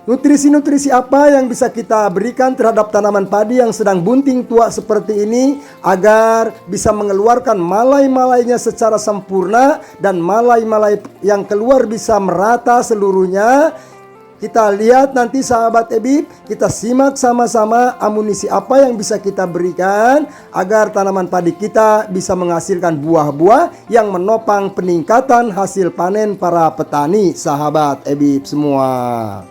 Nutrisi-nutrisi apa yang bisa kita berikan terhadap tanaman padi yang sedang bunting tua seperti ini agar bisa mengeluarkan malai-malainya secara sempurna dan malai-malai yang keluar bisa merata seluruhnya? Kita lihat nanti sahabat Ebib, kita simak sama-sama amunisi apa yang bisa kita berikan agar tanaman padi kita bisa menghasilkan buah-buah yang menopang peningkatan hasil panen para petani sahabat Ebib semua.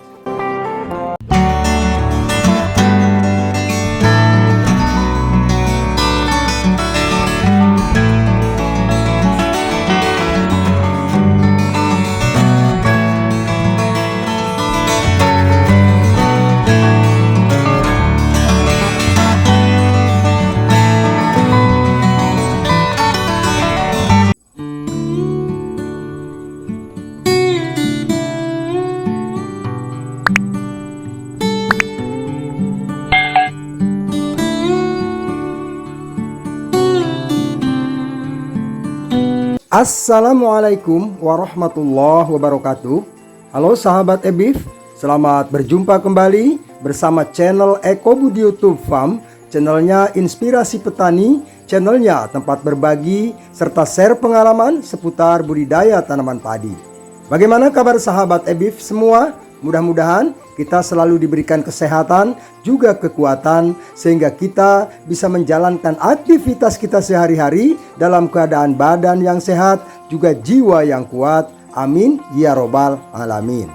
Assalamualaikum warahmatullahi wabarakatuh. Halo sahabat Ebif, selamat berjumpa kembali bersama channel Eko Budi YouTube Farm. Channelnya inspirasi petani, channelnya tempat berbagi serta share pengalaman seputar budidaya tanaman padi. Bagaimana kabar sahabat Ebif semua? Mudah-mudahan kita selalu diberikan kesehatan, juga kekuatan, sehingga kita bisa menjalankan aktivitas kita sehari-hari dalam keadaan badan yang sehat, juga jiwa yang kuat. Amin ya robbal alamin.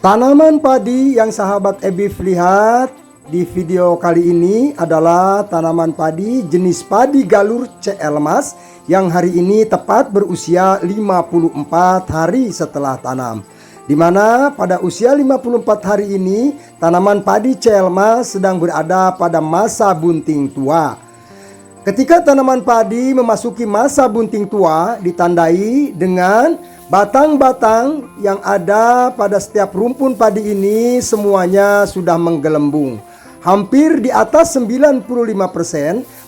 Tanaman padi yang sahabat Ebif lihat di video kali ini adalah tanaman padi jenis padi galur CL Mas yang hari ini tepat berusia 54 hari setelah tanam. Di mana pada usia 54 hari ini tanaman padi CL Mas sedang berada pada masa bunting tua. Ketika tanaman padi memasuki masa bunting tua ditandai dengan batang-batang yang ada pada setiap rumpun padi ini semuanya sudah menggelembung. Hampir di atas 95%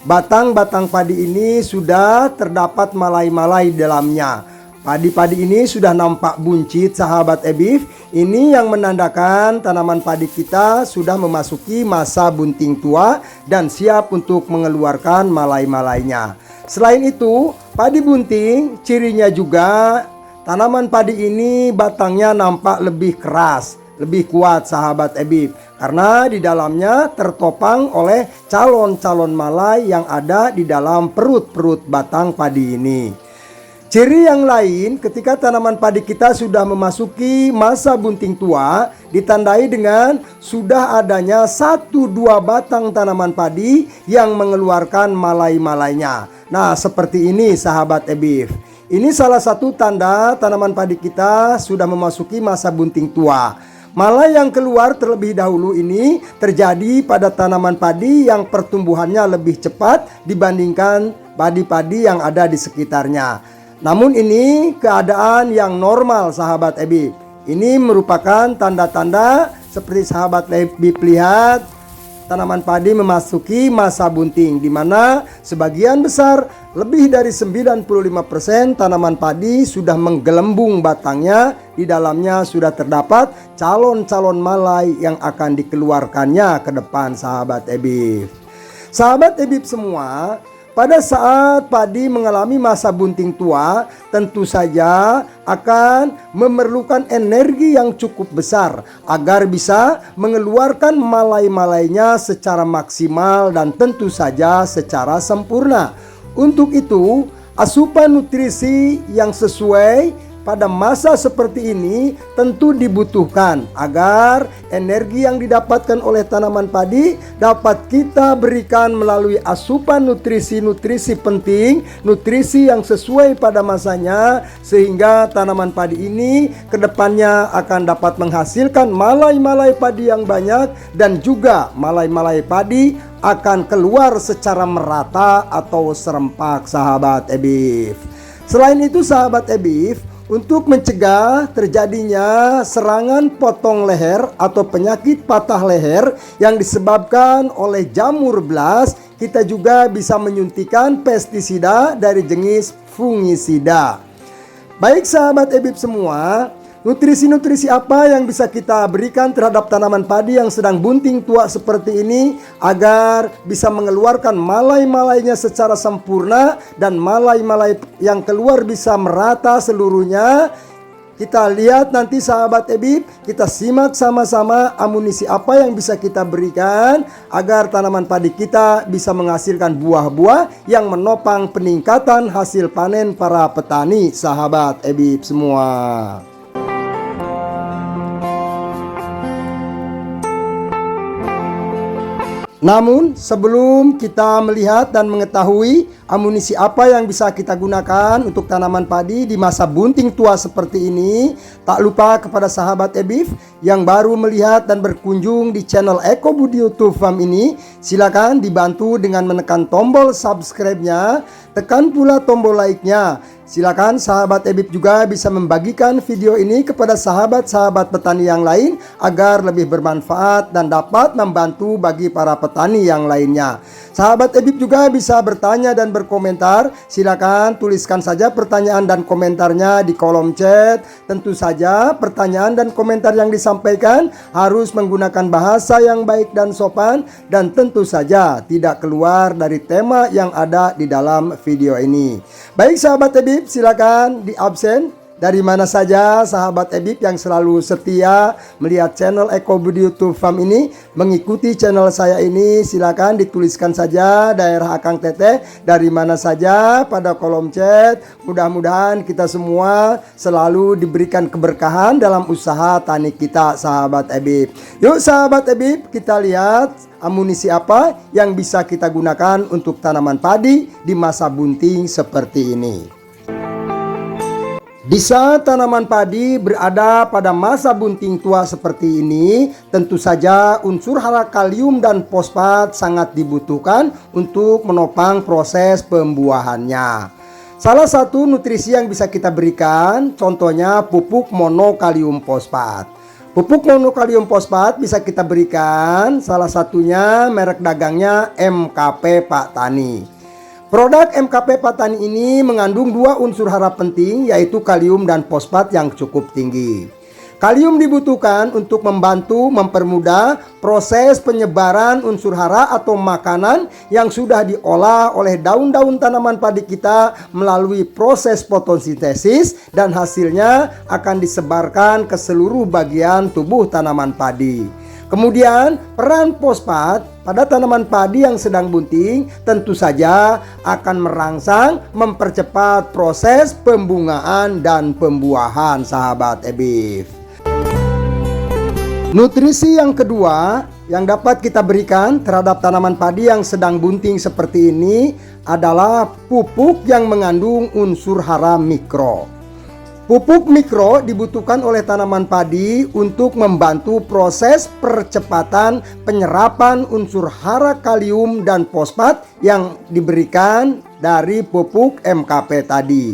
batang-batang padi ini sudah terdapat malai-malai di dalamnya. Padi-padi ini sudah nampak buncit sahabat Ebif. Ini yang menandakan tanaman padi kita sudah memasuki masa bunting tua dan siap untuk mengeluarkan malai-malainya. Selain itu, padi bunting cirinya juga tanaman padi ini batangnya nampak lebih keras, lebih kuat sahabat Ebif, karena di dalamnya tertopang oleh calon-calon malai yang ada di dalam perut-perut batang padi ini. Ciri yang lain ketika tanaman padi kita sudah memasuki masa bunting tua ditandai dengan sudah adanya 1-2 batang tanaman padi yang mengeluarkan malai-malainya. Nah, seperti ini sahabat Ebif. Ini salah satu tanda tanaman padi kita sudah memasuki masa bunting tua. Malai yang keluar terlebih dahulu ini terjadi pada tanaman padi yang pertumbuhannya lebih cepat dibandingkan padi-padi yang ada di sekitarnya. Namun ini keadaan yang normal sahabat Ebif. Ini merupakan tanda-tanda seperti sahabat Ebif lihat tanaman padi memasuki masa bunting, di mana sebagian besar lebih dari 95% tanaman padi sudah menggelembung batangnya. Di dalamnya sudah terdapat calon-calon malai yang akan dikeluarkannya ke depan sahabat Ebif. Sahabat Ebif semua, pada saat padi mengalami masa bunting tua, tentu saja akan memerlukan energi yang cukup besar agar bisa mengeluarkan malai-malainya secara maksimal dan tentu saja secara sempurna. Untuk itu, asupan nutrisi yang sesuai pada masa seperti ini tentu dibutuhkan agar energi yang didapatkan oleh tanaman padi dapat kita berikan melalui asupan nutrisi-nutrisi penting, nutrisi yang sesuai pada masanya, sehingga tanaman padi ini kedepannya akan dapat menghasilkan malai-malai padi yang banyak dan juga malai-malai padi akan keluar secara merata atau serempak sahabat Ebif. Selain itu sahabat Ebif, untuk mencegah terjadinya serangan potong leher atau penyakit patah leher yang disebabkan oleh jamur blast, kita juga bisa menyuntikkan pestisida dari jenis fungisida. Baik sahabat Ebif semua, Nutrisi-nutrisi apa yang bisa kita berikan terhadap tanaman padi yang sedang bunting tua seperti ini agar bisa mengeluarkan malai-malainya secara sempurna dan malai-malai yang keluar bisa merata seluruhnya? Kita lihat nanti sahabat Ebib, kita simak sama-sama amunisi apa yang bisa kita berikan agar tanaman padi kita bisa menghasilkan buah-buah yang menopang peningkatan hasil panen para petani sahabat Ebib semua. Namun sebelum kita melihat dan mengetahui amunisi apa yang bisa kita gunakan untuk tanaman padi di masa bunting tua seperti ini, tak lupa kepada sahabat Ebif yang baru melihat dan berkunjung di channel Eko Budi YouTube Farm ini, silakan dibantu dengan menekan tombol subscribe-nya, tekan pula tombol like-nya. Silakan sahabat Ebib juga bisa membagikan video ini kepada sahabat-sahabat petani yang lain agar lebih bermanfaat dan dapat membantu bagi para petani yang lainnya. Sahabat Ebib juga bisa bertanya dan berkomentar. Silakan tuliskan saja pertanyaan dan komentarnya di kolom chat. Tentu saja pertanyaan dan komentar yang disampaikan harus menggunakan bahasa yang baik dan sopan, dan tentu saja tidak keluar dari tema yang ada di dalam video ini. Baik sahabat Ebib, silakan di absen. Dari mana saja sahabat Ebib yang selalu setia melihat channel Eko Budi YouTube Farm ini, mengikuti channel saya ini, silakan dituliskan saja daerah Akang Teteh dari mana saja pada kolom chat. Mudah-mudahan kita semua selalu diberikan keberkahan dalam usaha tani kita sahabat Ebib. Yuk sahabat Ebib, kita lihat amunisi apa yang bisa kita gunakan untuk tanaman padi di masa bunting seperti ini. Di saat tanaman padi berada pada masa bunting tua seperti ini, tentu saja unsur hara kalium dan fosfat sangat dibutuhkan untuk menopang proses pembuahannya. Salah satu nutrisi yang bisa kita berikan, contohnya pupuk monokalium fosfat. Pupuk monokalium fosfat bisa kita berikan, salah satunya merek dagangnya MKP Pak Tani. Produk MKP Pak Tani ini mengandung dua unsur hara penting, yaitu kalium dan fosfat yang cukup tinggi. Kalium dibutuhkan untuk membantu mempermudah proses penyebaran unsur hara atau makanan yang sudah diolah oleh daun-daun tanaman padi kita melalui proses fotosintesis, dan hasilnya akan disebarkan ke seluruh bagian tubuh tanaman padi. Kemudian peran fosfat pada tanaman padi yang sedang bunting tentu saja akan merangsang mempercepat proses pembungaan dan pembuahan sahabat Ebif. Nutrisi yang kedua yang dapat kita berikan terhadap tanaman padi yang sedang bunting seperti ini adalah pupuk yang mengandung unsur hara mikro. Pupuk mikro dibutuhkan oleh tanaman padi untuk membantu proses percepatan penyerapan unsur hara kalium dan fosfat yang diberikan dari pupuk MKP tadi.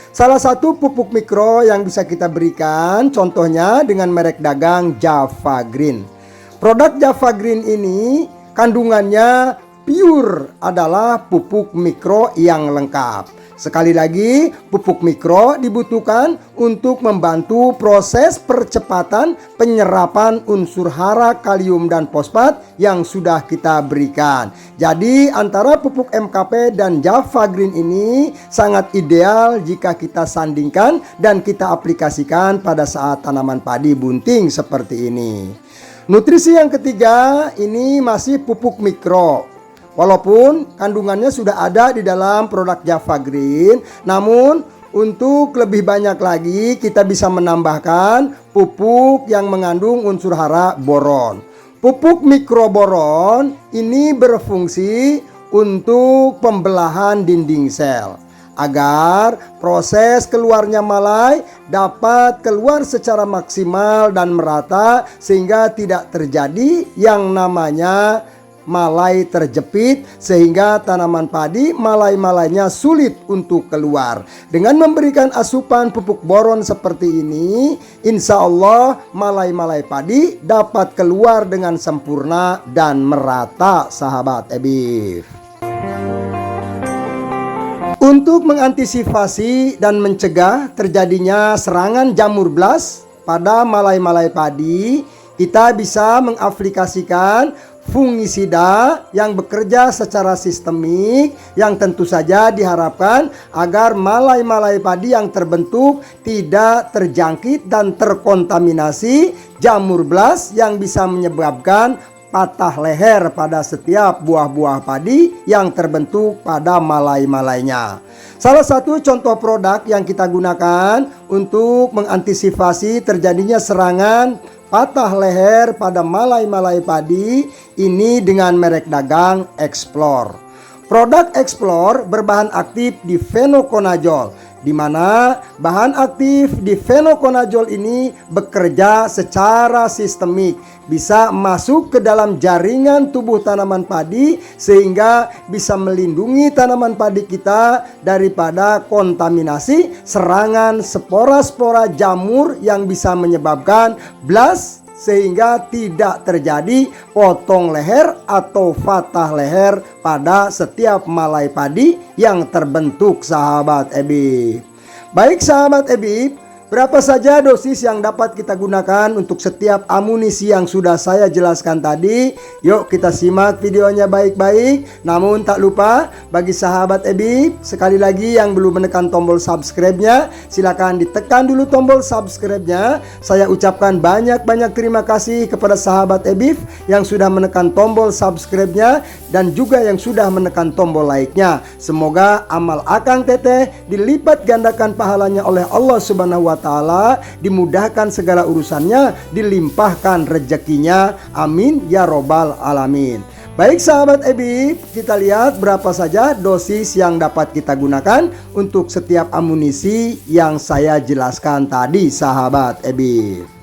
Salah satu pupuk mikro yang bisa kita berikan contohnya dengan merek dagang Java Green. Produk Java Green ini kandungannya pure adalah pupuk mikro yang lengkap. Sekali lagi, pupuk mikro dibutuhkan untuk membantu proses percepatan penyerapan unsur hara kalium dan fosfat yang sudah kita berikan. Jadi antara pupuk MKP dan Java Green ini sangat ideal jika kita sandingkan dan kita aplikasikan pada saat tanaman padi bunting seperti ini. Nutrisi yang ketiga ini masih pupuk mikro. Walaupun kandungannya sudah ada di dalam produk Java Green, namun untuk lebih banyak lagi kita bisa menambahkan pupuk yang mengandung unsur hara boron. Pupuk mikroboron ini berfungsi untuk pembelahan dinding sel agar proses keluarnya malai dapat keluar secara maksimal dan merata sehingga tidak terjadi yang namanya malai terjepit sehingga tanaman padi malai-malainya sulit untuk keluar. Dengan memberikan asupan pupuk boron seperti ini, insya Allah malai-malai padi dapat keluar dengan sempurna dan merata sahabat Ebif. Untuk mengantisipasi dan mencegah terjadinya serangan jamur blas pada malai-malai padi, kita bisa mengaplikasikan fungisida yang bekerja secara sistemik, yang tentu saja diharapkan agar malai-malai padi yang terbentuk tidak terjangkit dan terkontaminasi jamur blast yang bisa menyebabkan patah leher pada setiap buah-buah padi yang terbentuk pada malai-malainya. Salah satu contoh produk yang kita gunakan untuk mengantisipasi terjadinya serangan patah leher pada malai-malai padi ini dengan merek dagang Explore. Produk Explore berbahan aktif difenoconazole, di mana bahan aktif difenoconazole ini bekerja secara sistemik, bisa masuk ke dalam jaringan tubuh tanaman padi sehingga bisa melindungi tanaman padi kita daripada kontaminasi serangan spora-spora jamur yang bisa menyebabkan blast, sehingga tidak terjadi potong leher atau patah leher pada setiap malai padi yang terbentuk, sahabat EBIF. Baik sahabat EBIF, berapa saja dosis yang dapat kita gunakan untuk setiap amunisi yang sudah saya jelaskan tadi? Yuk kita simak videonya baik-baik. Namun tak lupa bagi sahabat EBIF, sekali lagi yang belum menekan tombol subscribe-nya, silakan ditekan dulu tombol subscribe-nya. Saya ucapkan banyak-banyak terima kasih kepada sahabat EBIF yang sudah menekan tombol subscribe-nya dan juga yang sudah menekan tombol like-nya. Semoga amal Akang Teteh dilipat gandakan pahalanya oleh Allah Subhanahu wa Ta'ala, dimudahkan segala urusannya, dilimpahkan rezekinya, amin ya robbal alamin. Baik sahabat EBIF, kita lihat berapa saja dosis yang dapat kita gunakan untuk setiap amunisi yang saya jelaskan tadi, sahabat EBIF.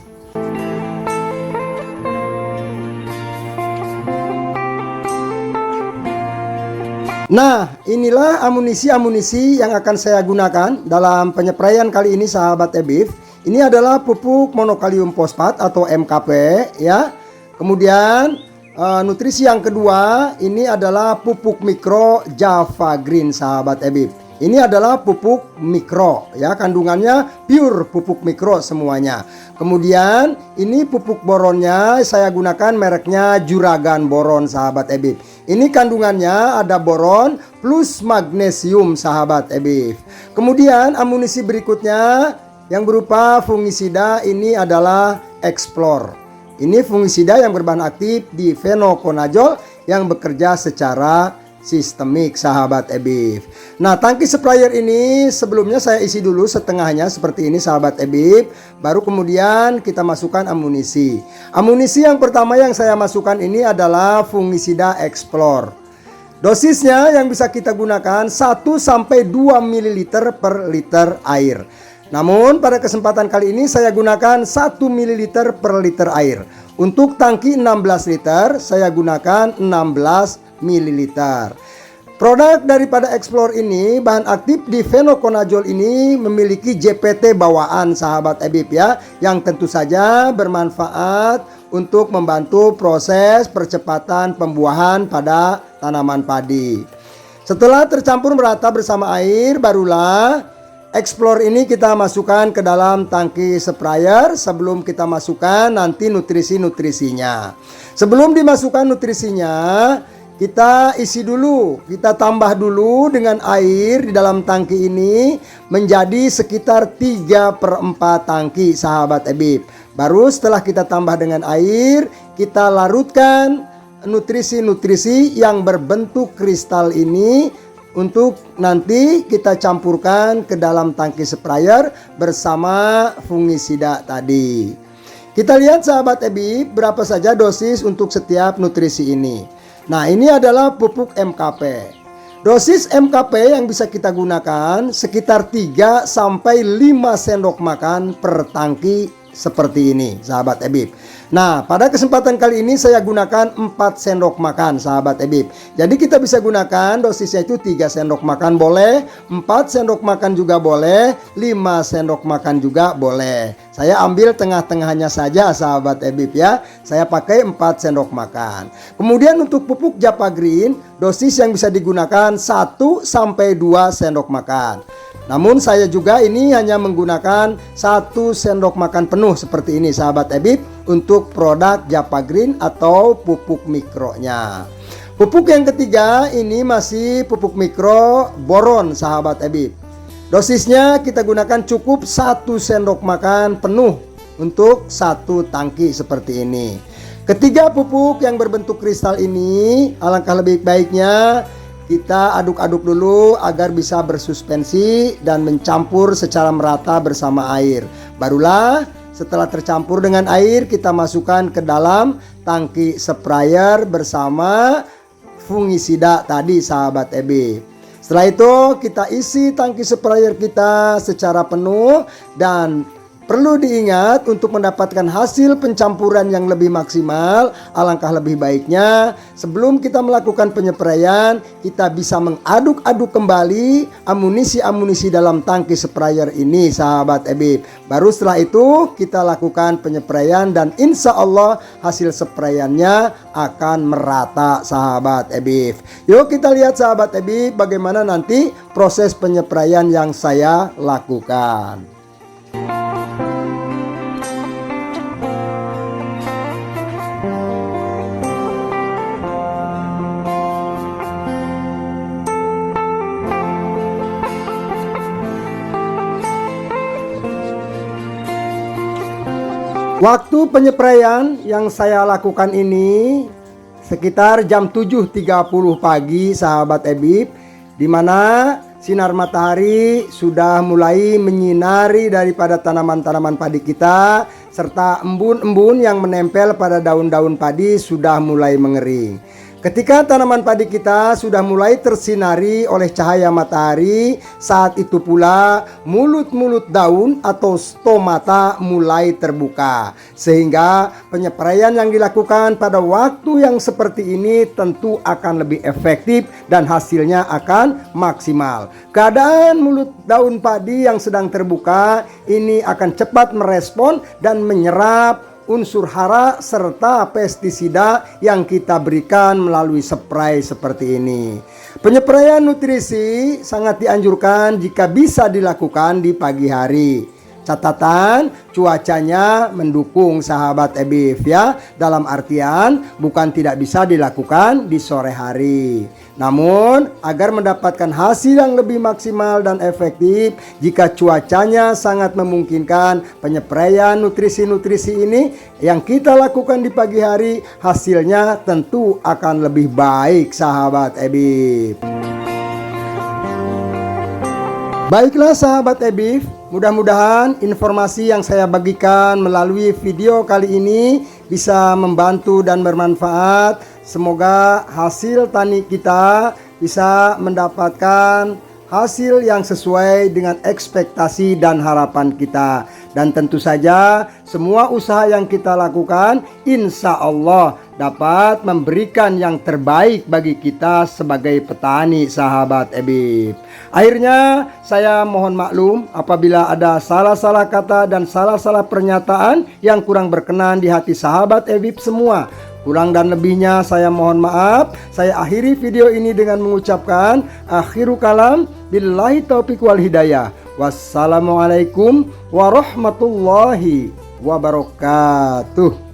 Nah, inilah amunisi-amunisi yang akan saya gunakan dalam penyepraian kali ini, sahabat EBIF. Ini adalah pupuk monokalium fosfat atau MKP ya. Kemudian nutrisi yang kedua ini adalah pupuk mikro Java Green, sahabat EBIF. Ini adalah pupuk mikro ya, kandungannya pure pupuk mikro semuanya. Kemudian ini pupuk boronnya saya gunakan mereknya Juragan Boron, sahabat EBIF. Ini kandungannya ada boron plus magnesium, sahabat EBIF. Kemudian amunisi berikutnya yang berupa fungisida ini adalah Explore. Ini fungisida yang berbahan aktif difenoconazole yang bekerja secara sistemik, sahabat EBIF. Nah, tangki sprayer ini sebelumnya saya isi dulu setengahnya seperti ini, sahabat EBIF. Baru kemudian kita masukkan amunisi. Amunisi yang pertama yang saya masukkan ini adalah fungisida Explore. Dosisnya yang bisa kita gunakan 1-2 ml per liter air. Namun pada kesempatan kali ini saya gunakan 1 ml per liter air. Untuk tangki 16 liter saya gunakan 16 ml. Produk daripada Explore ini, bahan aktif difenoconazole ini memiliki JPT bawaan, sahabat EBIF ya, yang tentu saja bermanfaat untuk membantu proses percepatan pembuahan pada tanaman padi. Setelah tercampur merata bersama air, barulah Explore ini kita masukkan ke dalam tangki sprayer. Sebelum kita masukkan nanti nutrisi-nutrisinya. Sebelum dimasukkan nutrisinya, kita isi dulu, kita tambah dulu dengan air di dalam tangki ini menjadi sekitar 3/4 tangki, sahabat EBIF. Baru setelah kita tambah dengan air, kita larutkan nutrisi-nutrisi yang berbentuk kristal ini untuk nanti kita campurkan ke dalam tangki sprayer bersama fungisida tadi. Kita lihat sahabat EBIF berapa saja dosis untuk setiap nutrisi ini. Nah, ini adalah pupuk MKP. Dosis MKP yang bisa kita gunakan sekitar 3-5 sendok makan per tangki seperti ini, sahabat EBIF. Nah, pada kesempatan kali ini saya gunakan 4 sendok makan, sahabat EBIF. Jadi kita bisa gunakan dosisnya itu 3 sendok makan boleh, 4 sendok makan juga boleh, 5 sendok makan juga boleh. Saya ambil tengah-tengahnya saja, sahabat EBIF ya. Saya pakai 4 sendok makan. Kemudian untuk pupuk Java Green, dosis yang bisa digunakan 1-2 sendok makan. Namun saya juga ini hanya menggunakan 1 sendok makan penuh seperti ini sahabat Ebib untuk produk Japa Green atau pupuk mikronya. Pupuk yang ketiga ini masih pupuk mikro boron sahabat Ebib. Dosisnya kita gunakan cukup 1 sendok makan penuh untuk 1 tangki seperti ini. Ketiga pupuk yang berbentuk kristal ini alangkah lebih baiknya kita aduk-aduk dulu agar bisa bersuspensi dan mencampur secara merata bersama air. Barulah setelah tercampur dengan air kita masukkan ke dalam tangki sprayer bersama fungisida tadi sahabat EB. Setelah itu kita isi tangki sprayer kita secara penuh dan perlu diingat untuk mendapatkan hasil pencampuran yang lebih maksimal, alangkah lebih baiknya sebelum kita melakukan penyepraian kita bisa mengaduk-aduk kembali amunisi-amunisi dalam tangki sprayer ini sahabat Ebib. Baru setelah itu kita lakukan penyepraian dan insya Allah hasil spraiannya akan merata sahabat Ebib. Yuk kita lihat sahabat Ebib bagaimana nanti proses penyepraian yang saya lakukan. Waktu penyepraian yang saya lakukan ini sekitar jam 7.30 pagi sahabat Ebib, di mana sinar matahari sudah mulai menyinari daripada tanaman-tanaman padi kita serta embun-embun yang menempel pada daun-daun padi sudah mulai mengering. Ketika tanaman padi kita sudah mulai tersinari oleh cahaya matahari, saat itu pula mulut-mulut daun atau stomata mulai terbuka. Sehingga penyepraian yang dilakukan pada waktu yang seperti ini tentu akan lebih efektif dan hasilnya akan maksimal. Keadaan mulut daun padi yang sedang terbuka ini akan cepat merespon dan menyerap unsur hara serta pestisida yang kita berikan melalui spray seperti ini. Penyepraian nutrisi sangat dianjurkan jika bisa dilakukan di pagi hari. Catatan cuacanya mendukung sahabat Ebif ya. Dalam artian bukan tidak bisa dilakukan di sore hari. Namun agar mendapatkan hasil yang lebih maksimal dan efektif, jika cuacanya sangat memungkinkan, penyepraian nutrisi-nutrisi ini yang kita lakukan di pagi hari hasilnya tentu akan lebih baik sahabat Ebif. Baiklah sahabat Ebif, mudah-mudahan informasi yang saya bagikan melalui video kali ini bisa membantu dan bermanfaat. Semoga hasil tani kita bisa mendapatkan hasil yang sesuai dengan ekspektasi dan harapan kita. Dan tentu saja semua usaha yang kita lakukan insya Allah dapat memberikan yang terbaik bagi kita sebagai petani sahabat Ebib. Akhirnya saya mohon maklum apabila ada salah-salah kata dan salah-salah pernyataan yang kurang berkenan di hati sahabat Ebib semua. Kurang dan lebihnya saya mohon maaf. Saya akhiri video ini dengan mengucapkan akhiru kalam billahi taufiq wal hidayah. Wassalamualaikum warahmatullahi wabarakatuh.